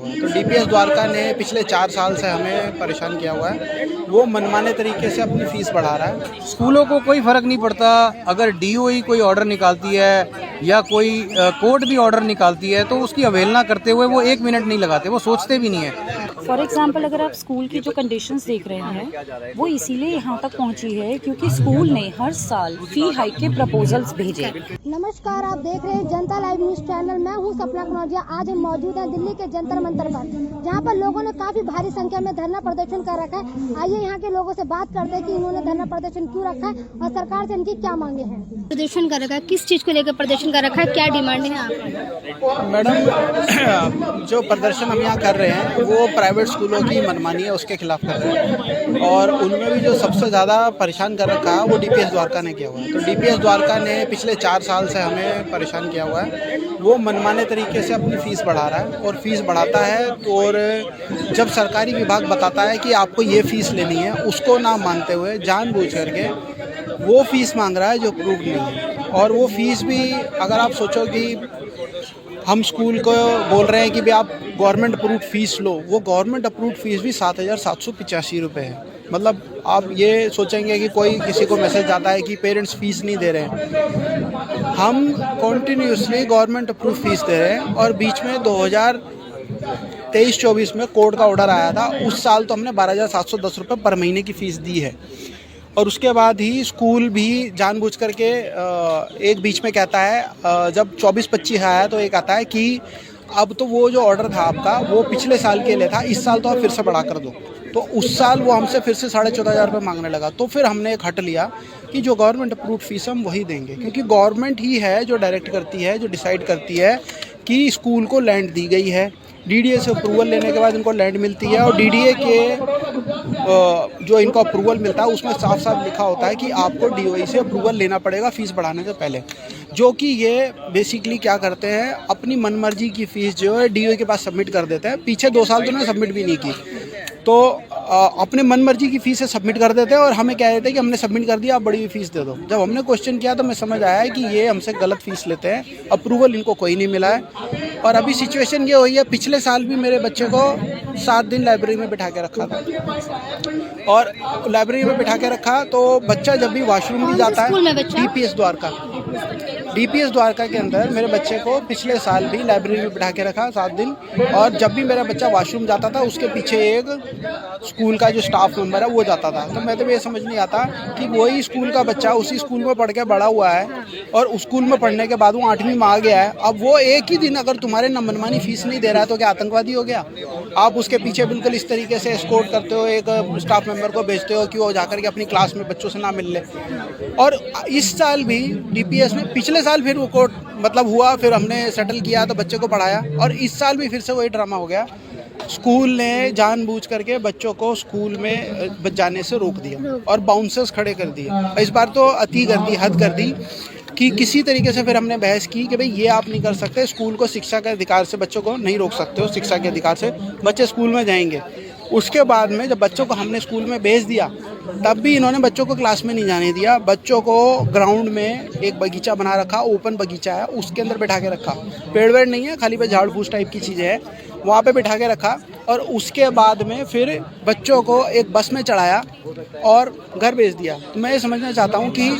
हुआ है। तो डीपीएस द्वारका ने पिछले 4 साल से हमें परेशान किया हुआ है। वो मनमाने तरीके से अपनी फ़ीस बढ़ा रहा है। स्कूलों को कोई फ़र्क नहीं पड़ता अगर डीओई कोई ऑर्डर निकालती है या कोई कोर्ट भी ऑर्डर निकालती है तो उसकी अवहेलना करते हुए वो 1 मिनट नहीं लगाते, वो सोचते भी नहीं है। फॉर एग्जाम्पल अगर आप स्कूल की जो कंडीशंस देख रहे हैं वो इसीलिए यहाँ तक पहुँची है क्योंकि स्कूल ने हर साल फी हाइक के प्रपोजल्स भेजे। नमस्कार, आप देख रहे हैं जनता लाइव न्यूज चैनल। मैं हूँ सपना कनौजिया। आज हम मौजूद हैं दिल्ली के जंतर मंतर पर, जहाँ पर लोगों ने काफी भारी संख्या में धरना प्रदर्शन कर रखा है। आइए यहाँ के लोगों से बात करते हैं कि इन्होंने धरना प्रदर्शन क्यों रखा है और सरकार से इनकी क्या मांगे हैं। प्रदर्शन कर रखा है, किस चीज को लेकर प्रदर्शन कर रखा है, क्या डिमांड है आपकी? मैडम, जो प्रदर्शन हम यहाँ कर रहे हैं वो प्राइवेट स्कूलों की मनमानी है उसके खिलाफ कर रहे हैं, और उनमें भी जो सबसे ज़्यादा परेशान कर रखा है वो डीपीएस द्वारका ने किया हुआ है। तो डीपीएस द्वारका ने पिछले 4 साल से हमें परेशान किया हुआ है। वो मनमाने तरीके से अपनी फ़ीस बढ़ा रहा है और फीस बढ़ाता है, और जब सरकारी विभाग बताता है कि आपको ये फ़ीस लेनी है, उसको ना मानते हुए जानबूझ करके वो फ़ीस मांग रहा है जो प्रूव नहीं है। और वो फ़ीस भी अगर आप सोचो कि हम स्कूल को बोल रहे हैं कि भाई आप गवर्नमेंट अप्रूव्ड फ़ीस लो, वो गवर्नमेंट अप्रूव्ड फ़ीस भी 7,785 रुपये है। मतलब आप ये सोचेंगे कि कोई किसी को मैसेज आता है कि पेरेंट्स फ़ीस नहीं दे रहे हैं। हम कॉन्टीन्यूसली गवर्नमेंट अप्रूव्ड फ़ीस दे रहे हैं, और बीच में 2023-24 में कोर्ट का ऑर्डर आया था। उस साल तो हमने 12,710 रुपये पर महीने की फ़ीस दी है। और उसके बाद ही स्कूल भी जानबूझ करके एक बीच में कहता है, जब 24-25 आया तो एक आता है कि अब तो वो जो ऑर्डर था आपका वो पिछले साल के लिए था, इस साल तो आप फिर से बढ़ा कर दो। तो उस साल वो हमसे फिर से 14,500 रुपये मांगने लगा। तो फिर हमने एक हट लिया कि जो गवर्नमेंट अप्रूव्ड फीस हम वही देंगे, क्योंकि गवर्नमेंट ही है जो डायरेक्ट करती है, जो डिसाइड करती है कि स्कूल को लैंड दी गई है। डीडीए से अप्रूवल लेने के बाद इनको लैंड मिलती है, और डीडीए के जो इनको अप्रूवल मिलता है उसमें साफ साफ लिखा होता है कि आपको डीओई से अप्रूवल लेना पड़ेगा फ़ीस बढ़ाने से पहले। जो कि ये बेसिकली क्या करते हैं, अपनी मनमर्जी की फ़ीस जो है डीओई के पास सबमिट कर देते हैं। पीछे 2 साल तो उन्होंने सबमिट भी नहीं की, तो अपने मनमर्जी की फ़ीस से सबमिट कर देते हैं और हमें कह देते हैं कि हमने सबमिट कर दिया, आप बड़ी फ़ीस दे दो। जब हमने क्वेश्चन किया तो हमें समझ आया है कि ये हमसे गलत फ़ीस लेते हैं, अप्रूवल इनको कोई नहीं मिला है। और अभी सिचुएशन ये हुई है, पिछले साल भी मेरे बच्चे को 7 दिन लाइब्रेरी में बिठा के रखा था, और लाइब्रेरी में बिठा के रखा तो बच्चा जब भी वॉशरूम भी जाता है, डीपीएस द्वारका के अंदर मेरे बच्चे को पिछले साल भी लाइब्रेरी में बिठा के रखा 7 दिन। और जब भी मेरा बच्चा वॉशरूम जाता था उसके पीछे एक स्कूल का जो स्टाफ मेंबर है वो जाता था। तो मैं तो ये समझ नहीं आता कि वही स्कूल का बच्चा उसी स्कूल में पढ़ के बड़ा हुआ है, और उस स्कूल में पढ़ने के बाद वो 8वीं में आ गया है। अब वो एक ही दिन अगर तुम्हारे मनमानी फ़ीस नहीं दे रहा है तो क्या आतंकवादी हो गया? आप उसके पीछे बिल्कुल इस तरीके से एस्कॉर्ट करते हो, एक स्टाफ मेंबर को भेजते हो कि वो जाकर के अपनी क्लास में बच्चों से ना मिल ले। और इस साल भी डीपीएस ने, पिछले साल फिर वो कोर्ट मतलब हुआ, फिर हमने सेटल किया तो बच्चे को पढ़ाया, और इस साल भी फिर से वही ड्रामा हो गया। स्कूल ने जानबूझ करके बच्चों को स्कूल में जाने से रोक दिया और बाउंसर्स खड़े कर दिए। इस बार तो अति कर दी, हद कर दी कि किसी तरीके से फिर हमने बहस की कि भाई ये आप नहीं कर सकते, स्कूल को शिक्षा के अधिकार से बच्चों को नहीं रोक सकते हो, शिक्षा के अधिकार से बच्चे स्कूल में जाएंगे। उसके बाद में जब बच्चों को हमने स्कूल में भेज दिया तब भी इन्होंने बच्चों को क्लास में नहीं जाने दिया। बच्चों को ग्राउंड में एक बगीचा बना रखा, ओपन बगीचा है, उसके अंदर बैठा के रखा। पेड़ वेड़ नहीं है, खाली पे झाड़ फूस टाइप की चीज़ें हैं, वहाँ पे बैठा के रखा। और उसके बाद में फिर बच्चों को एक बस में चढ़ाया और घर भेज दिया। तो मैं ये समझना चाहता हूँ कि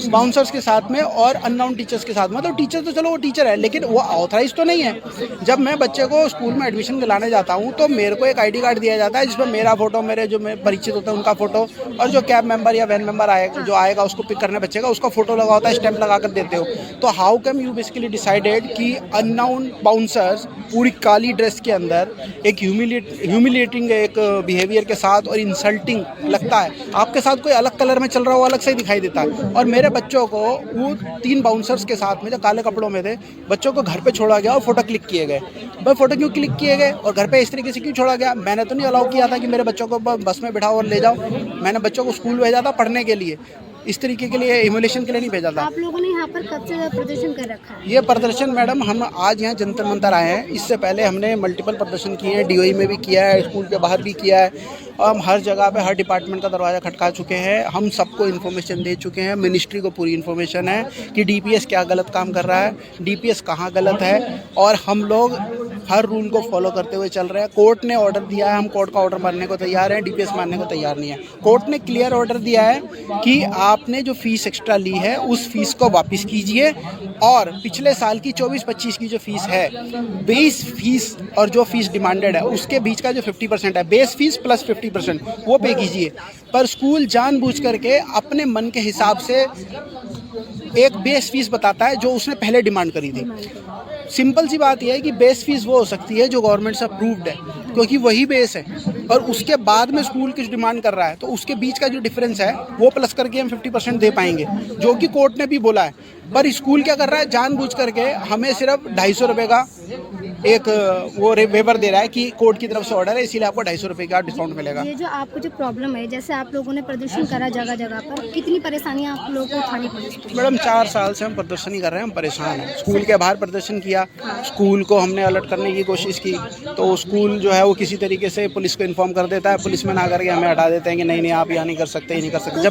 बाउंसर्स के साथ में और अननोन टीचर्स के साथ में, तो टीचर तो चलो वो टीचर है लेकिन वो ऑथराइज तो नहीं है। जब मैं बच्चे को स्कूल में एडमिशन दिलाने जाता हूँ तो मेरे को एक आईडी कार्ड दिया जाता है जिसमें मेरा फ़ोटो, मेरे जो परिचित होते हैं उनका फ़ोटो, और जो कैब मेंबर या वैन मेंबर आएगा जो आएगा उसको पिक करने बच्चे का, उसका फ़ोटो लगा होता है, स्टैंप लगा कर देते हो। तो how come you basically decided कि अननोन बाउंसर्स पूरी काली ड्रेस के अंदर एक ह्यूमिलेटिंग एक बिहेवियर के साथ और इंसल्टिंग लगता है। आपके साथ कोई अलग कलर में चल रहा हो अलग से ही दिखाई देता है। और मेरे बच्चों को वो 3 बाउंसर्स के साथ में जो काले कपड़ों में थे, बच्चों को घर पे छोड़ा गया और फोटो क्लिक किए गए। भाई फोटो क्यों क्लिक किए गए और घर पे इस तरीके से क्यों छोड़ा गया? मैंने तो नहीं अलाउ किया था कि मेरे बच्चों को बस में बिठाओ और ले जाओ। मैंने बच्चों को स्कूल भेजा था पढ़ने के लिए, इस तरीके के लिए इमोलेशन के लिए नहीं भेजा था। आप लोगों ने यहाँ पर कब से प्रदर्शन कर रखा है? ये प्रदर्शन मैडम हम आज यहाँ जंतर मंतर आए हैं। इससे पहले हमने मल्टीपल प्रदर्शन किए हैं, डीओई में भी किया है, स्कूल के बाहर भी किया है, और हम हर जगह पे हर डिपार्टमेंट का दरवाज़ा खटका चुके हैं। हम सबको इन्फॉर्मेशन दे चुके हैं, मिनिस्ट्री को पूरी इन्फॉर्मेशन है कि डीपीएस क्या गलत काम कर रहा है, डीपीएस कहाँ गलत है, और हम लोग हर रूल को फॉलो करते हुए चल रहे हैं। कोर्ट ने ऑर्डर दिया है, हम कोर्ट का ऑर्डर मानने को तैयार हैं, डीपीएस मानने को तैयार नहीं है। कोर्ट ने क्लियर ऑर्डर दिया है कि आपने जो फीस एक्स्ट्रा ली है उस फीस को वापस कीजिए, और पिछले साल की 24-25 की जो फीस है, बेस फीस और जो फीस डिमांडेड है उसके बीच का जो 50% है, बेस फीस प्लस 50% वो पे कीजिए। पर स्कूल जानबूझ करके अपने मन के हिसाब से एक बेस फीस बताता है जो उसने पहले डिमांड करी थी। सिंपल सी बात यह है कि बेस फीस वो हो सकती है जो गवर्नमेंट से अप्रूव्ड है, क्योंकि वही बेस है, और उसके बाद में स्कूल कुछ डिमांड कर रहा है तो उसके बीच का जो डिफरेंस है वो प्लस करके हम 50% दे पाएंगे, जो कि कोर्ट ने भी बोला है। पर स्कूल क्या कर रहा है, जानबूझ करके हमें सिर्फ 250 रुपये का एक वो वेवर दे रहा है कि कोर्ट की तरफ से ऑर्डर है, इसीलिए आपको 250 रुपये का डिस्काउंट मिलेगा। ये जो आपको जो प्रॉब्लम है, जैसे आप लोगों ने प्रदर्शन करा जगह जगह पर, कितनी परेशानियां आप लोगों को उठानी पड़ी? मैडम 4 साल से हम प्रदर्शन ही कर रहे हैं, हम परेशान हैं। स्कूल के बाहर प्रदर्शन किया, स्कूल को हमने अलर्ट करने की कोशिश की तो स्कूल जो है वो किसी तरीके से पुलिस को इन्फॉर्म कर देता है, पुलिस में ना करके हमें हटा देते हैं कि नहीं आप यहाँ नहीं कर सकते, ये नहीं कर सकते,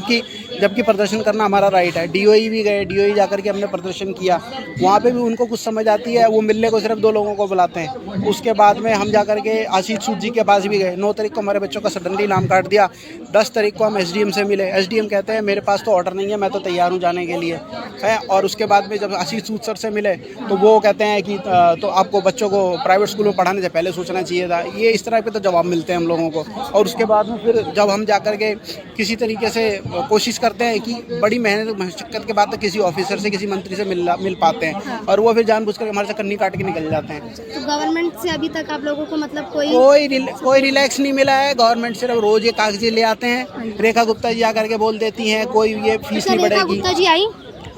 जबकि प्रदर्शन करना हमारा राइट है। डीओई भी गए, डीओई जाकर के हमने प्रदर्शन किया, वहाँ पे भी उनको कुछ समझ आती है, वो मिलने को सिर्फ 2 लोगों को बुलाते हैं। उसके बाद में हम जाकर के आशीष सूद जी के पास भी गए, 9 तारीख को हमारे बच्चों का सडनली नाम काट दिया, 10 तारीख को हम एसडीएम से मिले, एसडीएम कहते हैं मेरे पास तो ऑर्डर नहीं है, मैं तो तैयार हूँ जाने के लिए है। और उसके बाद में जब आशीष सूद सर से मिले तो वो कहते हैं कि तो आपको बच्चों को प्राइवेट स्कूल में पढ़ाने से पहले सोचना चाहिए था। ये इस तरह पे तो जवाब मिलते हैं हम लोगों को। और उसके बाद में फिर जब हम जाकर के किसी तरीके से कोशिश करते हैं कि बड़ी मेहनत मशक्कत के बाद तो किसी ऑफिसर से, किसी मंत्री से मिल पाते हैं, और वो फिर जानबूझकर हमारे से कन्नी काट के निकल जाते हैं। तो गवर्नमेंट से अभी तक आप लोगों को मतलब कोई रिलैक्स नहीं मिला है। गवर्नमेंट सिर्फ रोज ये कागजी ले आते हैं, रेखा गुप्ता जी आकर के बोल देती हैं कोई ये फीस नहीं बढ़ेगी। गुप्ता जी आई?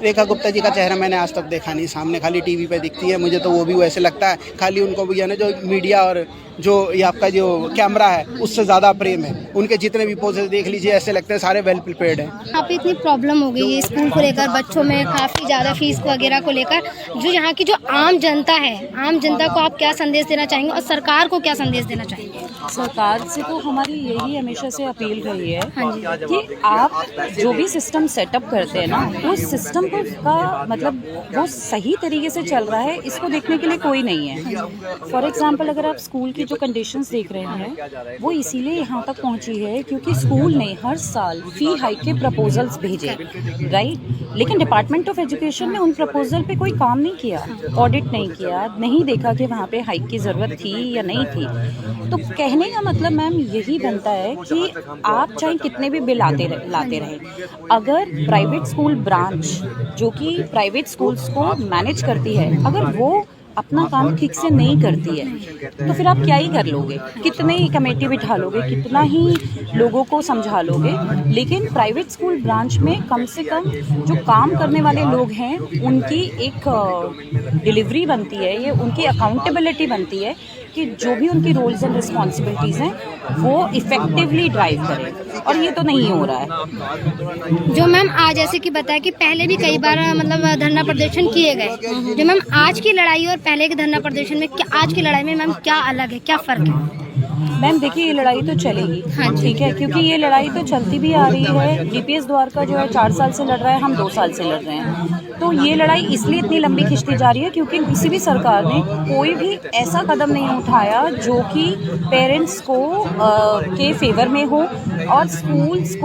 रेखा गुप्ता जी का चेहरा मैंने आज तक देखा नहीं, सामने खाली टीवी पे दिखती है। मुझे तो वो भी वैसे लगता है खाली उनको भी है ना जो मीडिया और जो ये आपका जो कैमरा है उससे ज़्यादा प्रेम है। उनके जितने भी पोजेस देख लीजिए ऐसे लगते हैं सारे वेल प्रिपेयर्ड हैं। यहाँ पे इतनी प्रॉब्लम हो गई है स्कूल को लेकर, बच्चों में काफ़ी ज़्यादा फीस वगैरह को लेकर, जो यहाँ की जो आम जनता है, आम जनता को आप क्या संदेश देना चाहेंगे और सरकार को क्या संदेश देना चाहेंगे? सरकार से तो हमारी यही हमेशा से अपील रही है कि आप जो भी सिस्टम सेटअप करते हैं ना, उस सिस्टम का मतलब वो सही तरीके से चल रहा है, इसको देखने के लिए कोई नहीं है। फॉर एग्जांपल अगर आप स्कूल की जो कंडीशंस देख रहे हैं वो इसीलिए यहाँ तक पहुँची है क्योंकि स्कूल ने हर साल फ़ी हाइक के प्रपोजल्स भेजे, राइट, लेकिन डिपार्टमेंट ऑफ एजुकेशन ने उन प्रपोजल पे कोई काम नहीं किया, ऑडिट नहीं किया, नहीं देखा कि वहाँ पे हाइक की ज़रूरत थी या नहीं थी। तो कहने का मतलब मैम यही बनता है कि आप चाहे कितने भी बिल लाते रहें, अगर प्राइवेट स्कूल ब्रांच जो कि प्राइवेट स्कूल्स को मैनेज करती है, अगर वो अपना काम ठीक से नहीं करती है तो फिर आप क्या ही कर लोगे, कितने ही कमेटी बिठा लोगे, कितना ही लोगों को समझा लोगे, लेकिन प्राइवेट स्कूल ब्रांच में कम से कम जो काम करने वाले लोग हैं उनकी एक डिलीवरी बनती है, ये उनकी अकाउंटेबिलिटी बनती है कि जो भी उनकी रोल्स एंड रिस्पॉन्सिबिलिटीज़ हैं वो इफ़ेक्टिवली ड्राइव करें, और ये तो नहीं हो रहा है। जो मैम आज जैसे कि बताया कि पहले भी कई बार मतलब धरना प्रदर्शन किए गए, जो मैम आज की लड़ाई और पहले के धरना प्रदर्शन में आज की लड़ाई में मैम क्या अलग है, क्या फ़र्क है? मैम देखिए ये लड़ाई तो चलेगी, हाँ ठीक है, क्योंकि ये लड़ाई तो चलती भी आ रही है। डीपीएस द्वारका जो है 4 साल से लड़ रहा है, हम 2 साल से लड़ रहे हैं, तो ये लड़ाई इसलिए इतनी लंबी खिंचती जा रही है क्योंकि किसी भी सरकार ने कोई भी ऐसा कदम नहीं उठाया जो कि पेरेंट्स को के फेवर में हो और स्कूल्स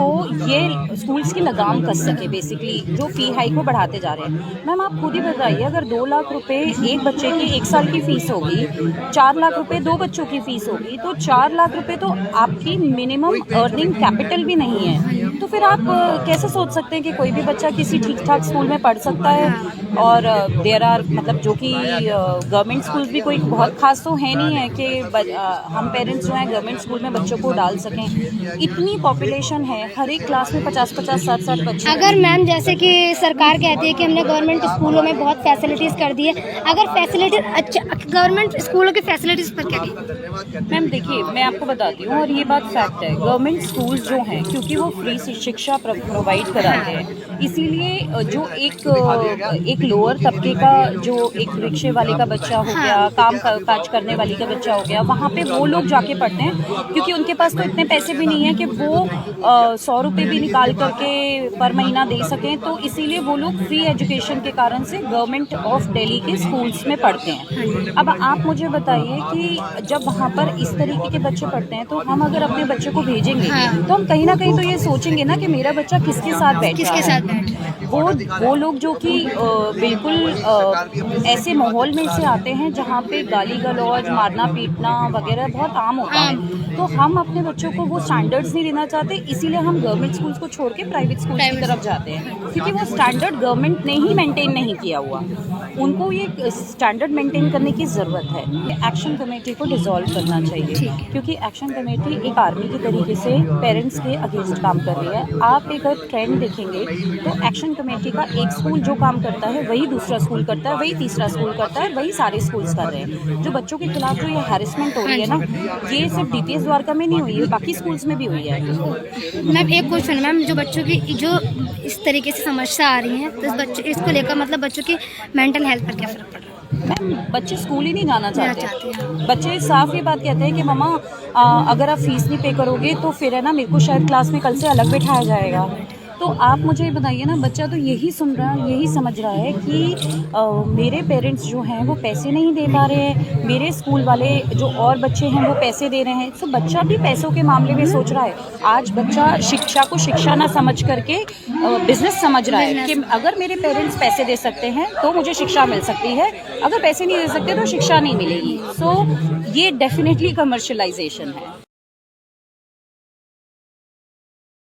की लगाम कस सके, बेसिकली जो फ़ी हाइक को बढ़ाते जा रहे हैं। मैम आप खुद ही बताइए, अगर 2 लाख रुपए एक बच्चे की 1 साल की फ़ीस होगी, 4 लाख रुपए 2 बच्चों की फ़ीस होगी, तो 4 लाख रुपए तो आपकी मिनिमम अर्निंग कैपिटल भी नहीं है। तो फिर आप कैसे सोच सकते हैं कि कोई भी बच्चा किसी ठीक ठाक स्कूल में पढ़ सकता है? और देयर आर मतलब जो कि गवर्नमेंट स्कूल्स भी कोई बहुत खास तो है नहीं है कि हम पेरेंट्स जो हैं गवर्नमेंट स्कूल में बच्चों को डाल सकें। इतनी पॉपुलेशन है, हर एक क्लास में 50-50, 60-60 बच्चे। अगर मैम जैसे कि सरकार कहती है कि हमने गवर्नमेंट स्कूलों में बहुत फैसिलिटीज़ कर दी है, अगर फैसिलिटीज अच्छा गवर्नमेंट स्कूलों की फैसिलिटीज़ पर क्या कहें? मैम देखिए मैं आपको बताती हूँ और ये बात फैक्ट है, गवर्नमेंट स्कूल्स जो हैं क्योंकि वो फ्री शिक्षा प्रोवाइड कराते हैं। इसीलिए जो एक लोअर तबके का, जो एक रिक्शे वाले का बच्चा हो गया, काम काज करने वाली का बच्चा हो गया, वहाँ पे वो लोग जाके पढ़ते हैं, क्योंकि उनके पास तो इतने पैसे भी नहीं है कि वो 100 रुपये भी निकाल करके पर महीना दे सकें। तो इसीलिए वो लोग फ्री एजुकेशन के कारण से गवर्नमेंट ऑफ दिल्ली के स्कूल्स में पढ़ते हैं। अब आप मुझे बताइए कि जब वहाँ पर इस तरीके के बच्चे पढ़ते हैं, तो हम अगर अपने बच्चे को भेजेंगे तो हम कहीं ना कहीं तो ये सोचेंगे ना कि मेरा बच्चा किसके साथ बैठा है। वो लोग जो कि बिल्कुल ऐसे माहौल में से आते हैं जहाँ पे गाली गलौज, मारना पीटना वगैरह बहुत आम होता है। तो हम अपने बच्चों को वो स्टैंडर्ड्स नहीं देना चाहते, इसीलिए हम गवर्नमेंट स्कूल्स को छोड़ के प्राइवेट स्कूल की तरफ जाते हैं, क्योंकि वो स्टैंडर्ड गवर्नमेंट ने ही मेंटेन नहीं किया हुआ। उनको ये स्टैंडर्ड मेंटेन करने की ज़रूरत है। एक्शन कमेटी को डिसॉल्व करना चाहिए, क्योंकि एक्शन कमेटी एक आर्मी के तरीके से पेरेंट्स के अगेंस्ट काम कर रही है। आप एक अगर ट्रेंड देखेंगे तो एक्शन कमेटी का एक स्कूल जो काम करता है वही दूसरा स्कूल करता है, वही तीसरा स्कूल करता है, वही सारे स्कूल्स कर रहे हैं। जो बच्चों के खिलाफ जो ये हैरेसमेंट हो रही है ना, ये सिर्फ DPS द्वारका में नहीं हुई है, बाकी स्कूल्स में भी हुई है। मैम एक क्वेश्चन, मैम जो बच्चों की जो इस तरीके से समस्या आ रही है, तो इसको लेकर मतलब बच्चों की मेंटल हेल्थ पर क्या फर्क पड़ रहा है? मैम बच्चे स्कूल ही नहीं जाना चाहते। बच्चे साफ ये बात कहते हैं कि मम्मा अगर आप फीस नहीं पे करोगे तो फिर है ना मेरे को शायद क्लास में कल से अलग बैठाया जाएगा। तो आप मुझे बताइए ना, बच्चा तो यही सुन रहा है, यही समझ रहा है कि मेरे पेरेंट्स जो हैं वो पैसे नहीं दे पा रहे हैं, मेरे स्कूल वाले जो और बच्चे हैं वो पैसे दे रहे हैं। तो बच्चा भी पैसों के मामले में सोच रहा है। आज बच्चा शिक्षा को शिक्षा ना समझ करके बिजनेस समझ रहा है कि अगर मेरे पेरेंट्स पैसे दे सकते हैं तो मुझे शिक्षा मिल सकती है, अगर पैसे नहीं दे सकते तो शिक्षा नहीं मिलेगी। सो ये डेफिनेटली कमर्शियलाइजेशन है।